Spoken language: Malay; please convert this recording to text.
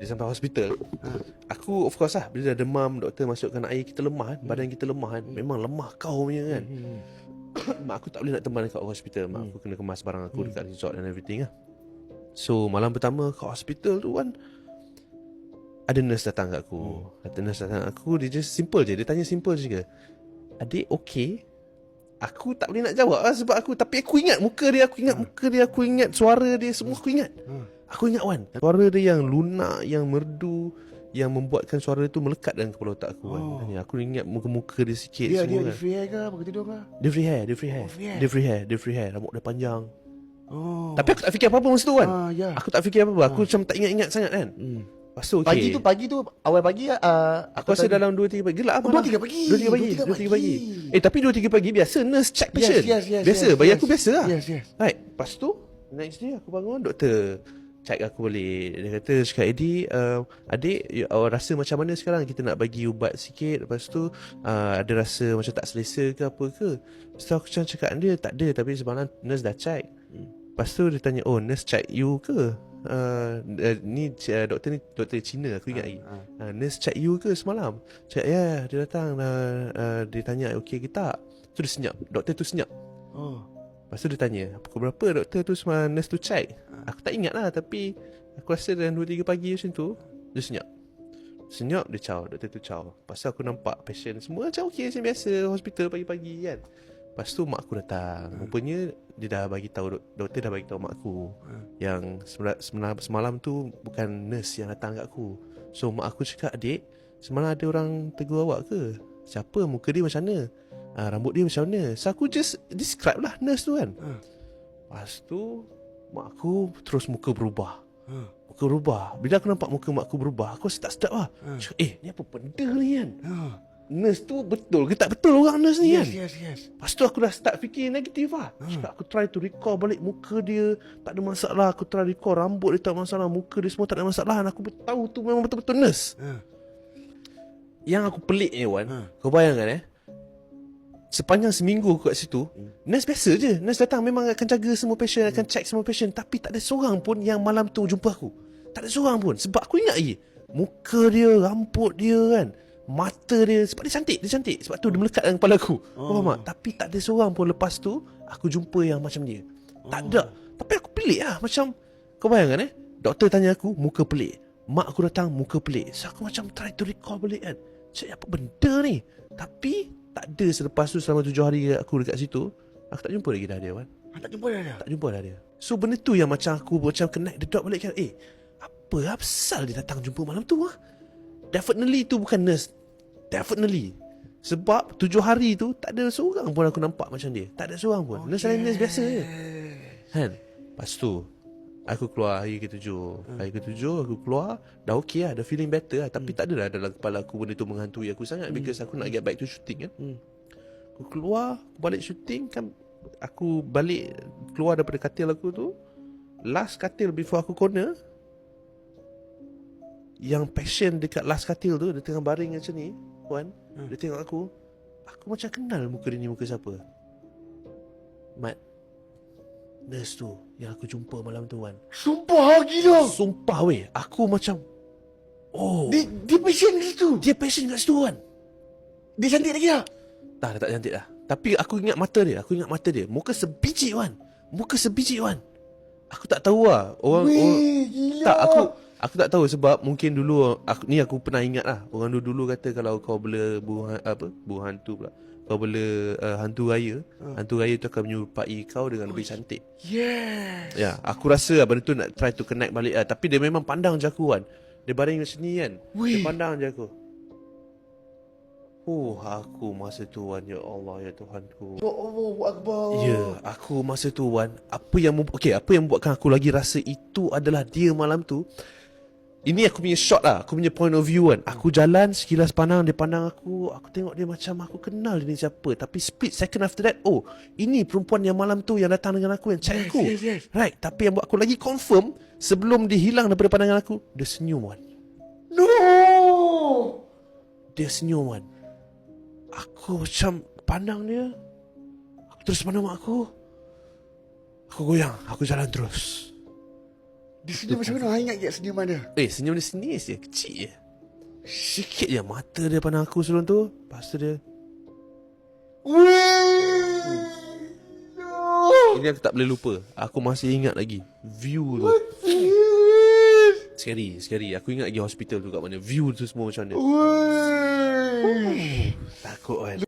Dia sampai hospital. Aku of course lah, bila dah demam, doktor masukkan air, kita lemah kan. Badan kita lemah kan. Memang lemah kau punya kan. Mak aku tak boleh nak teman kat hospital. Mak aku kena kemas barang aku dekat resort and everything lah. So malam pertama kat hospital tu kan, ada nurse datang kat aku. Dia just simple je. Dia tanya simple je, adik okay? Aku tak boleh nak jawab lah sebab tapi aku ingat muka dia. Aku ingat suara dia. Semua aku ingat. Aku ingat Wan, suara dia yang lunak, yang merdu, yang membuatkan suara tu melekat dalam kepala otak aku kan. Aku ingat muka-muka dia sikit. Dia semua dia free hair ke? Pakai tidur ke? Dia free hair. Rambut dia panjang. Tapi aku tak fikir apa-apa masa tu kan. Aku tak fikir apa-apa. Aku macam tak ingat-ingat sangat kan. Lepas tu okay. Pagi tu awal pagi aku rasa dalam 2-3 pagi. Gelap lah 2-3 pagi. 2-3 pagi. Tapi 2-3 pagi biasa nurse check patient. Biasa, bagi aku biasa lah. Right. Lepas tu next day aku bangun, doktor check aku balik. Dia kata, cakap adik rasa macam mana sekarang? Kita nak bagi ubat sikit. Lepas tu ada rasa macam tak selesa ke apa ke? Lepas tu aku cakap dia tak ada, tapi semalam nurse dah check. Lepas tu dia tanya, nurse check you ke? Doktor Cina aku ingat lagi. Nurse check you ke semalam? Cakap ya, dia datang dia tanya okey ke tak. So dia senyap. Doktor tu senyap. Lepas tu dia tanya, pukul berapa doktor tu semalam nurse tu check? Aku tak ingat lah, tapi aku rasa dalam 2-3 pagi macam tu. Dia senyap, dia caw. Doktor tu caw. Lepas tu aku nampak patient semua macam okey, macam biasa hospital pagi-pagi kan. Lepas tu mak aku datang. Rupanya dia dah bagi tahu, doktor dah bagi tahu mak aku yang semalam tu bukan nurse yang datang kat aku. So mak aku cakap, adik, semalam ada orang tegur awak ke? Siapa? Muka dia macam mana? Rambut dia macam mana? So aku just describe lah nurse tu kan. Lepas tu mak aku terus muka berubah. Bila aku nampak muka mak aku berubah, aku rasa tak sedap lah. Cakap, ni apa benda ni kan? Nurse tu betul ke tak betul orang nurse ni kan? Yes. Lepas tu aku dah start fikir negatif lah. Cakap, aku try to recall balik muka dia, tak ada masalah. Aku try recall rambut dia tak ada masalah, muka dia semua tak ada masalah. Dan aku tahu tu memang betul-betul nurse. Yang aku pelik ni Wan, kau bayangkan sepanjang seminggu aku kat situ, nurse biasa je. Nurse datang memang akan jaga semua patient, akan check semua patient. Tapi tak ada seorang pun yang malam tu jumpa aku. Tak ada seorang pun. Sebab aku ingat lagi, muka dia, rambut dia kan, mata dia, sebab dia cantik. Sebab tu dia melekat dalam kepala aku. Faham tak? Tapi tak ada seorang pun lepas tu aku jumpa yang macam dia. Tak ada. Tapi aku pelik lah. Macam, kau bayangkan doktor tanya aku, muka pelik. Mak aku datang, muka pelik. So aku macam try to recall balik kan. Cik, apa benda ni? Tapi tak ada. Selepas tu selama 7 hari aku dekat situ, aku tak jumpa lagi dah dia kan. Tak jumpa dah dia. So benda tu yang macam aku macam connect the dot balik kan. Apa pasal dia datang jumpa malam tu Definitely tu bukan nurse. Definitely. Sebab 7 hari tu tak ada seorang pun aku nampak macam dia. Tak ada seorang pun. Nurse lain nurse biasa je kan. Lepas tu aku keluar hari ke-7. Hari ke-7 aku keluar, dah okey lah, dah feeling better lah. Tapi tak adalah dalam kepala aku benda tu menghantui aku sangat. Because aku nak get back to shooting kan. Aku keluar, balik shooting kan. Aku balik keluar daripada katil aku tu, last katil before aku corner, yang patient dekat last katil tu, dia tengah baring macam ni Puan, dia tengok aku macam kenal muka dia ni, muka siapa? Mat, nurse tu yang aku jumpa malam tu kan. Sumpah gila. Sumpah weh, aku macam Dia patient kat situ. Dia patient kat situ kan. Dia cantik lagi tak? Dah tak cantik dah. Tapi aku ingat mata dia. Muka sebiji Wan. Aku tak tahu lah gila. Tak, aku tak tahu sebab mungkin dulu aku pernah ingat lah. Orang dulu kata kalau kau bela buah hantu pula. Kau bela hantu raya, hantu raya tu akan menyerupai kau dengan lebih cantik. Yes. Ya, aku rasa benda tu nak try to connect balik lah. Tapi dia memang pandang je aku kan. Dia baring macam ni kan. Dia pandang je aku. Aku masa tu Wan, ya Allah, ya Tuhanku. Ya Allahu Akbar. Ya, aku masa tu Wan, apa yang buatkan aku lagi rasa itu adalah dia malam tu. Ini aku punya shot lah, aku punya point of view kan. Aku jalan, sekilas pandang, dia pandang aku tengok dia macam aku kenal dia ni siapa. Tapi split second after that, ini perempuan yang malam tu yang datang dengan aku, yang check aku. Yes. Right, tapi yang buat aku lagi confirm, sebelum dia hilang daripada pandangan aku, dia senyum Wan. No. Dia senyum Wan. Aku macam pandang dia, aku terus pandang mak aku. Aku goyang, aku jalan terus. Dia senyum macam mana? Ingat tak senyuman dia? Senyum dia sini je, kecil je. Sikit je mata dia pandang aku sebelum tu. Lepas tu dia, ini aku tak boleh lupa. Aku masih ingat lagi view tu. Scary. Aku ingat lagi hospital tu kat mana. View tu semua macam mana. Takut kan.